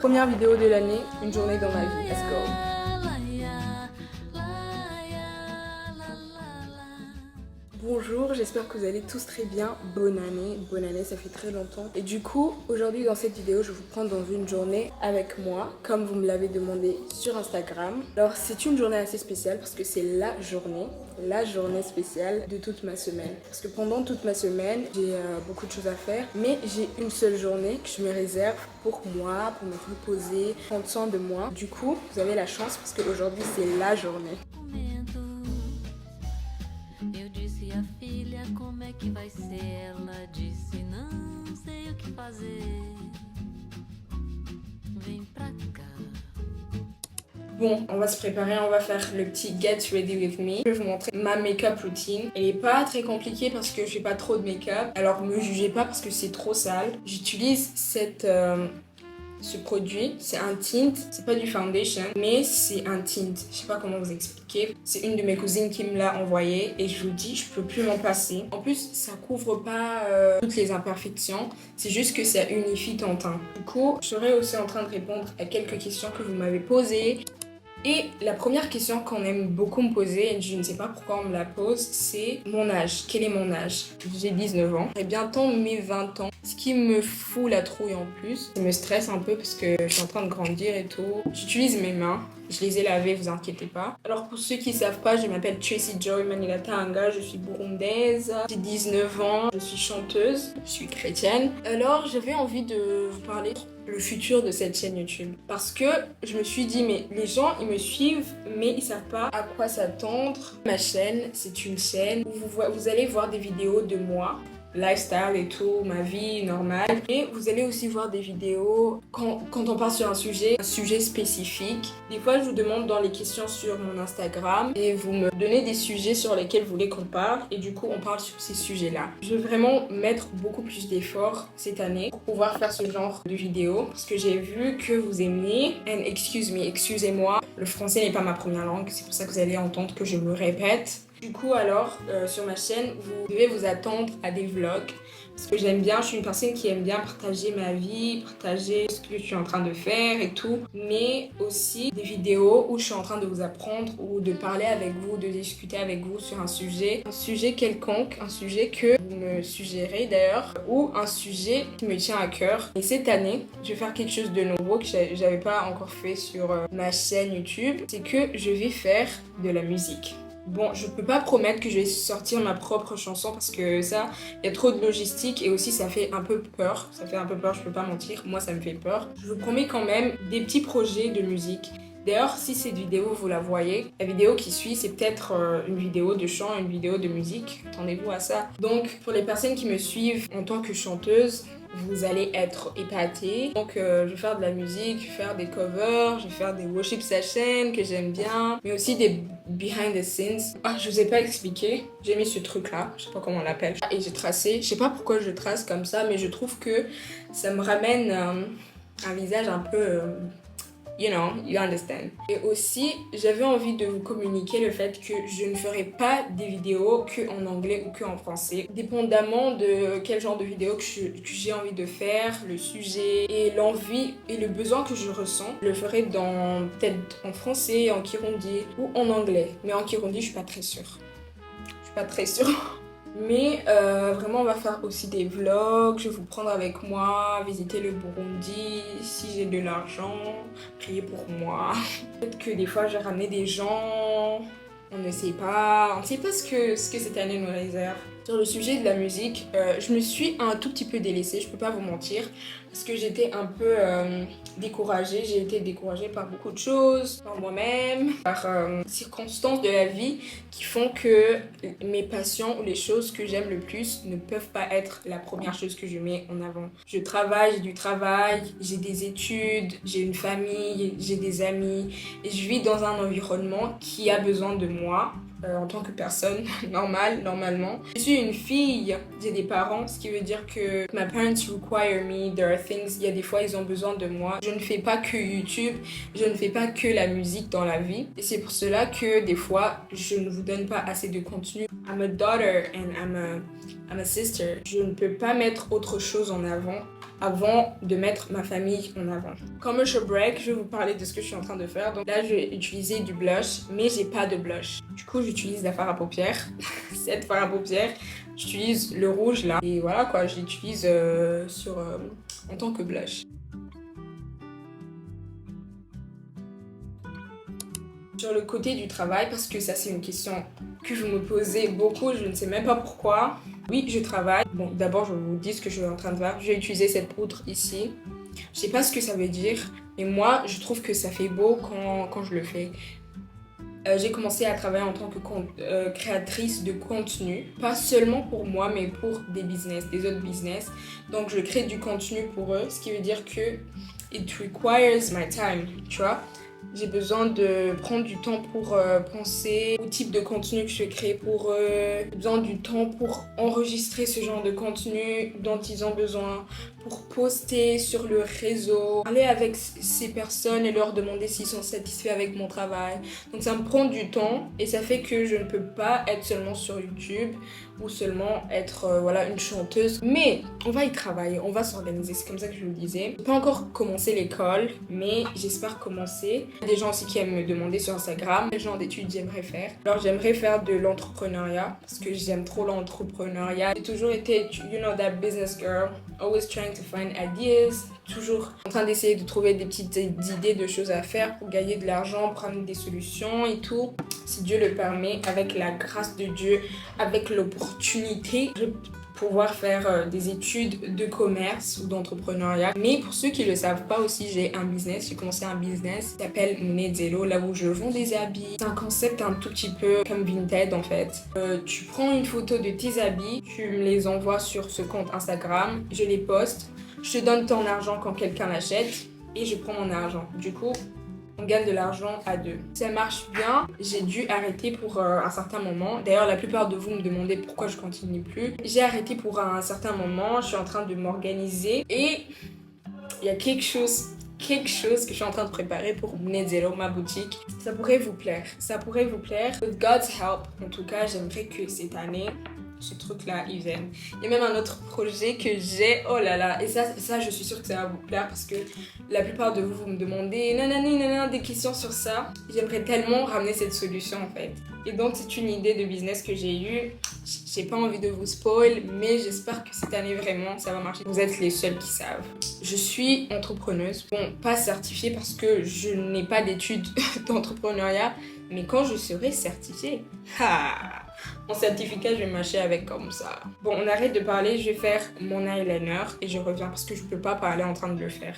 Première vidéo de l'année, une journée dans ma vie. Let's go. Bonjour, j'espère que vous allez tous très bien. Bonne année, ça fait très longtemps. Et du coup, aujourd'hui dans cette vidéo, je vais vous prendre dans une journée avec moi, comme vous me l'avez demandé sur Instagram. Alors c'est une journée assez spéciale parce que c'est la journée spéciale de toute ma semaine. Parce que pendant toute ma semaine, j'ai beaucoup de choses à faire, mais j'ai une seule journée que je me réserve pour moi, pour me reposer, prendre soin de moi. Du coup, vous avez la chance parce qu'aujourd'hui c'est la journée. Eu disse à filha como é que vai ser. Ela disse não sei o que fazer. Vem pra cá. Bon, on va se préparer, on va faire le petit Get Ready With Me. Je vais vous montrer ma make-up routine. Elle est pas très compliquée parce que je fais pas trop de make-up. Alors me jugez pas parce que c'est trop sale. J'utilise ce produit, c'est un tint, c'est pas du foundation, mais c'est un tint. Je sais pas comment vous expliquer. C'est une de mes cousines qui me l'a envoyé et je vous dis, je peux plus m'en passer. En plus, ça couvre pas toutes les imperfections, c'est juste que ça unifie ton teint. Du coup, je serai aussi en train de répondre à quelques questions que vous m'avez posées. Et la première question qu'on aime beaucoup me poser, et je ne sais pas pourquoi on me la pose, c'est mon âge. Quel est mon âge? J'ai 19 ans. Et bientôt mes 20 ans. Ce qui me fout la trouille en plus. Ça me stresse un peu parce que je suis en train de grandir et tout. J'utilise mes mains. Je les ai lavées, vous inquiétez pas. Alors pour ceux qui ne savent pas, je m'appelle Tracy Joy Manigatanga, je suis burundaise, j'ai 19 ans, je suis chanteuse, je suis chrétienne. Alors j'avais envie de vous parler le futur de cette chaîne YouTube. Parce que je me suis dit, mais les gens, ils me suivent, mais ils savent pas à quoi s'attendre. Ma chaîne, c'est une chaîne où vous allez voir des vidéos de moi, lifestyle et tout, ma vie normale. Et vous allez aussi voir des vidéos quand on part sur un sujet spécifique. Des fois, je vous demande dans les questions sur mon Instagram et vous me donnez des sujets sur lesquels vous voulez qu'on parle et du coup, on parle sur ces sujets-là. Je vais vraiment mettre beaucoup plus d'efforts cette année pour pouvoir faire ce genre de vidéos parce que j'ai vu que vous aimiez. And excusez-moi, le français n'est pas ma première langue, c'est pour ça que vous allez entendre que je me répète. Du coup alors, sur ma chaîne, vous devez vous attendre à des vlogs. Parce que j'aime bien, je suis une personne qui aime bien partager ma vie, partager ce que je suis en train de faire et tout. Mais aussi des vidéos où je suis en train de vous apprendre ou de parler avec vous, de discuter avec vous sur un sujet quelconque, un sujet que vous me suggérez d'ailleurs, ou un sujet qui me tient à cœur. Et cette année, je vais faire quelque chose de nouveau que j'avais pas encore fait sur ma chaîne YouTube. C'est que je vais faire de la musique. Bon, je peux pas promettre que je vais sortir ma propre chanson parce que ça, il y a trop de logistique et aussi ça fait un peu peur. Ça fait un peu peur, je peux pas mentir. Moi, ça me fait peur. Je vous promets quand même des petits projets de musique. D'ailleurs, si cette vidéo, vous la voyez, la vidéo qui suit, c'est peut-être une vidéo de chant, une vidéo de musique. Attendez-vous à ça. Donc, pour les personnes qui me suivent en tant que chanteuse, vous allez être épatés. Donc je vais faire de la musique, je vais faire des covers, je vais faire des worship sessions que j'aime bien, mais aussi des behind the scenes. Ah, je vous ai pas expliqué, j'ai mis ce truc là, je sais pas comment on l'appelle. Et j'ai tracé, je sais pas pourquoi je trace comme ça, mais je trouve que ça me ramène un visage un peu... You know, you understand. Et aussi, j'avais envie de vous communiquer le fait que je ne ferai pas des vidéos que en anglais ou que en français. Dépendamment de quel genre de vidéo que j'ai envie de faire, le sujet et l'envie et le besoin que je ressens, je le ferai peut-être en français, en kirundi ou en anglais. Mais en kirundi, je suis pas très sûre. Mais vraiment on va faire aussi des vlogs, je vais vous prendre avec moi, visiter le Burundi, si j'ai de l'argent, priez pour moi. Peut-être que des fois je vais ramener des gens, on ne sait pas ce que cette année nous réserve. Sur le sujet de la musique, je me suis un tout petit peu délaissée, je peux pas vous mentir, parce que j'étais un peu découragée. J'ai été découragée par beaucoup de choses, par moi-même, par circonstances de la vie qui font que mes passions ou les choses que j'aime le plus ne peuvent pas être la première chose que je mets en avant. Je travaille, j'ai du travail, j'ai des études, j'ai une famille, j'ai des amis et je vis dans un environnement qui a besoin de moi. En tant que personne normalement. Je suis une fille, j'ai des parents, ce qui veut dire que my parents require me, there are things, il y a des fois ils ont besoin de moi. Je ne fais pas que YouTube, je ne fais pas que la musique dans la vie. Et c'est pour cela que des fois, je ne vous donne pas assez de contenu. I'm a daughter and I'm a sister. Je ne peux pas mettre autre chose en avant avant de mettre ma famille en avant. Commercial break, je vais vous parler de ce que je suis en train de faire. Donc là, je vais utiliser du blush, mais j'ai pas de blush. Du coup, j'utilise la fard à paupières. Cette fard à paupières, j'utilise le rouge là. Et voilà quoi, je l'utilise en tant que blush. Sur le côté du travail, parce que ça c'est une question que vous me posez beaucoup, je ne sais même pas pourquoi. Oui, je travaille. Bon, d'abord je vous dis ce que je suis en train de faire. Je vais utiliser cette poudre ici. Je sais pas ce que ça veut dire, mais moi je trouve que ça fait beau quand je le fais. J'ai commencé à travailler en tant que créatrice de contenu, pas seulement pour moi, mais pour des autres business. Donc je crée du contenu pour eux, ce qui veut dire que it requires my time, tu vois. J'ai besoin de prendre du temps pour penser au type de contenu que je crée pour eux. J'ai besoin du temps pour enregistrer ce genre de contenu dont ils ont besoin, pour poster sur le réseau, parler avec ces personnes et leur demander s'ils sont satisfaits avec mon travail. Donc ça me prend du temps et ça fait que je ne peux pas être seulement sur YouTube ou seulement être une chanteuse. Mais on va y travailler, on va s'organiser, c'est comme ça que je vous le disais. J'ai pas encore commencé l'école, mais j'espère commencer. Il y a des gens aussi qui aiment me demander sur Instagram quel genre d'études j'aimerais faire. Alors j'aimerais faire de l'entrepreneuriat parce que j'aime trop l'entrepreneuriat. J'ai toujours été, you know, that business girl, always trying to find ideas, toujours en train d'essayer de trouver des petites idées de choses à faire pour gagner de l'argent, prendre des solutions et tout. Si Dieu le permet, avec la grâce de Dieu, avec l'opportunité, je vais pouvoir faire des études de commerce ou d'entrepreneuriat. Mais pour ceux qui ne le savent pas aussi, j'ai un business. J'ai commencé un business qui s'appelle Munedzelo, là où je vends des habits. C'est un concept un tout petit peu comme Vinted en fait. Tu prends une photo de tes habits, tu me les envoies sur ce compte Instagram, je les poste, je te donne ton argent quand quelqu'un l'achète et je prends mon argent. Du coup, on gagne de l'argent à deux. Ça marche bien. J'ai dû arrêter pour un certain moment. D'ailleurs, la plupart de vous me demandez pourquoi je continue plus. J'ai arrêté pour un certain moment. Je suis en train de m'organiser et il y a quelque chose que je suis en train de préparer pour Munedzelo, ma boutique. Ça pourrait vous plaire. Ça pourrait vous plaire. With God's help, en tout cas, j'aimerais que cette année, ce truc-là, il vienne. Il y a même un autre projet que j'ai, oh là là, et ça, je suis sûre que ça va vous plaire parce que la plupart de vous me demandez des questions sur ça. J'aimerais tellement ramener cette solution en fait. Et donc, c'est une idée de business que j'ai eue. J'ai pas envie de vous spoil, mais j'espère que cette année vraiment, ça va marcher. Vous êtes les seuls qui savent. Je suis entrepreneuse, bon, pas certifiée parce que je n'ai pas d'études d'entrepreneuriat, mais quand je serai certifiée, mon certificat, je vais mâcher avec comme ça. Bon, on arrête de parler, je vais faire mon eyeliner et je reviens parce que je peux pas parler en train de le faire.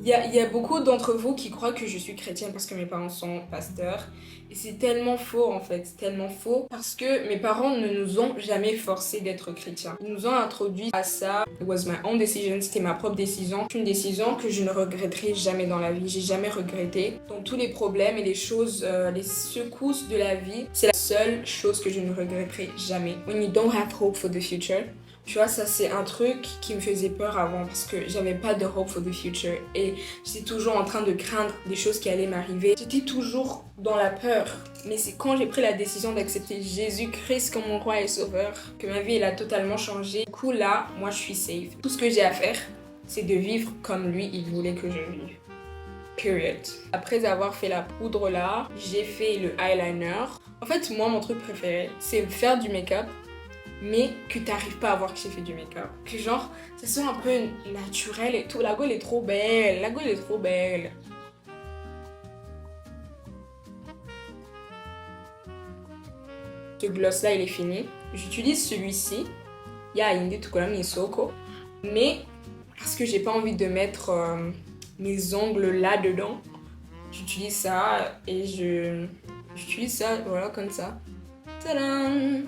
Il y a beaucoup d'entre vous qui croient que je suis chrétienne parce que mes parents sont pasteurs. Et c'est tellement faux en fait, c'est tellement faux. Parce que mes parents ne nous ont jamais forcés d'être chrétiens. Ils nous ont introduits à ça. It was my own decision, c'était ma propre décision. Une décision que je ne regretterai jamais dans la vie, j'ai jamais regretté. Donc tous les problèmes et les choses, les secousses de la vie, c'est la seule chose que je ne regretterai jamais. When you don't have hope for the future. Tu vois, ça c'est un truc qui me faisait peur avant parce que j'avais pas de hope for the future et j'étais toujours en train de craindre des choses qui allaient m'arriver. J'étais toujours dans la peur. Mais c'est quand j'ai pris la décision d'accepter Jésus-Christ comme mon roi et sauveur que ma vie elle a totalement changé. Du coup là, moi je suis safe. Tout ce que j'ai à faire, c'est de vivre comme lui, il voulait que je vive. Period. Après avoir fait la poudre là, j'ai fait le eyeliner. En fait, moi mon truc préféré, c'est faire du make-up. Mais que t'arrives pas à voir que j'ai fait du make-up. Que genre, ça soit un peu naturel et tout. La gueule est trop belle. La gueule est trop belle. Ce gloss là, il est fini. J'utilise celui-ci. Ya indi tukola misoko. Mais parce que j'ai pas envie de mettre mes ongles là dedans, j'utilise ça et j'utilise ça, voilà, comme ça. Tadam!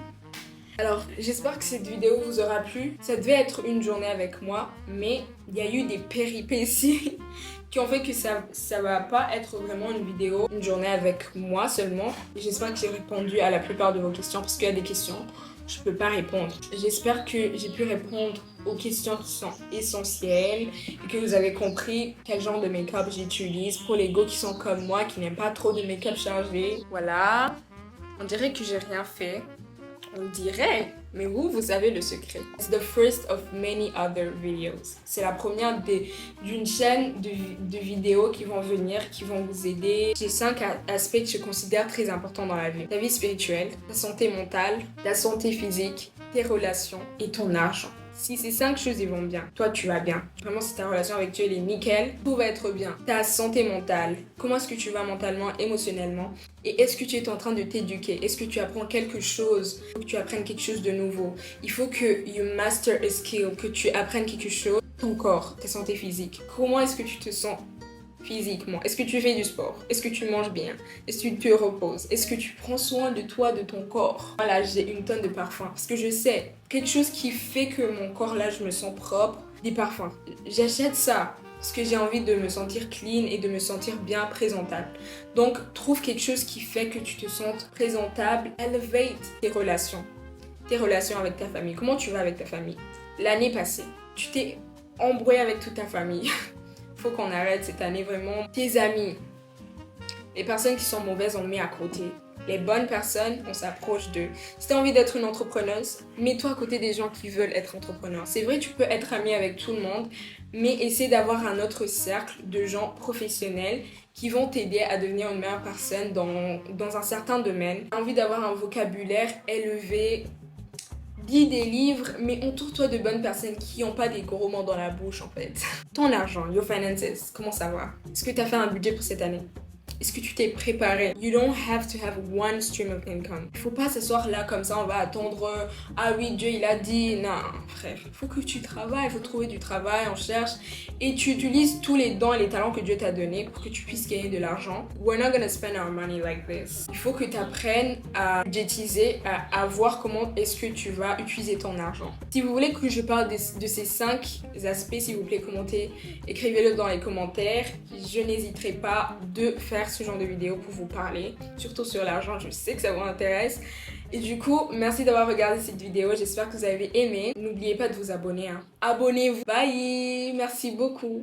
Alors, j'espère que cette vidéo vous aura plu. Ça devait être une journée avec moi, mais il y a eu des péripéties qui ont fait que ça va pas être vraiment une vidéo, une journée avec moi seulement. Et j'espère que j'ai répondu à la plupart de vos questions, parce qu'il y a des questions, je peux pas répondre. J'espère que j'ai pu répondre aux questions qui sont essentielles et que vous avez compris quel genre de make-up j'utilise pour les go qui sont comme moi, qui n'aiment pas trop de make-up chargé. Voilà. On dirait que j'ai rien fait. On dirait, Mais vous savez le secret. It's the first of many other videos. C'est la première d'une chaîne de vidéos qui vont venir, qui vont vous aider. J'ai 5 aspects que je considère très importants dans la vie. Ta vie spirituelle, ta santé mentale, ta santé physique, tes relations et ton argent. Si ces 5 choses ils vont bien, toi tu vas bien. Vraiment si ta relation avec Dieu elle est nickel, tout va être bien. Ta santé mentale, comment est-ce que tu vas mentalement, émotionnellement? Et est-ce que tu es en train de t'éduquer? Est-ce que tu apprends quelque chose? Il faut que tu apprennes quelque chose de nouveau. Il faut que you master a skill, que tu apprennes quelque chose. Ton corps, ta santé physique. Comment est-ce que tu te sens physiquement? Est-ce que tu fais du sport? Est-ce que tu manges bien? Est-ce que tu te reposes? Est-ce que tu prends soin de toi, de ton corps? Voilà, j'ai une tonne de parfums. Parce que je sais, quelque chose qui fait que mon corps là, je me sens propre, des parfums. J'achète ça parce que j'ai envie de me sentir clean et de me sentir bien présentable. Donc, trouve quelque chose qui fait que tu te sentes présentable. Elevate tes relations. Tes relations avec ta famille. Comment tu vas avec ta famille? L'année passée, tu t'es embrouillé avec toute ta famille. Faut qu'on arrête cette année vraiment. Tes amis, les personnes qui sont mauvaises, on met à côté. Les bonnes personnes, on s'approche d'eux. Si tu as envie d'être une entrepreneuse, mets-toi à côté des gens qui veulent être entrepreneurs. C'est vrai, tu peux être ami avec tout le monde, mais essaie d'avoir un autre cercle de gens professionnels qui vont t'aider à devenir une meilleure personne dans un certain domaine. Tu as envie d'avoir un vocabulaire élevé, lis des livres, mais entoure-toi de bonnes personnes qui n'ont pas des gros mots dans la bouche en fait. Ton argent, your finances, comment ça va? Est-ce que tu as fait un budget pour cette année? Est-ce que tu t'es préparé? You don't have to have one stream of income. Il faut pas s'asseoir là comme ça, on va attendre. Ah oui, Dieu il a dit. Non, frère. Il faut que tu travailles, il faut trouver du travail, on cherche. Et tu utilises tous les dons et les talents que Dieu t'a donnés pour que tu puisses gagner de l'argent. We're not gonna spend our money like this. Il faut que tu apprennes à budgétiser, à voir comment est-ce que tu vas utiliser ton argent. Si vous voulez que je parle de ces 5 aspects, s'il vous plaît, commentez, écrivez-le dans les commentaires. Je n'hésiterai pas de faire ce genre de vidéo pour vous parler, surtout sur l'argent, je sais que ça vous intéresse. Et du coup, merci d'avoir regardé cette vidéo, j'espère que vous avez aimé. N'oubliez pas de vous abonner. Abonnez-vous. Bye, merci beaucoup.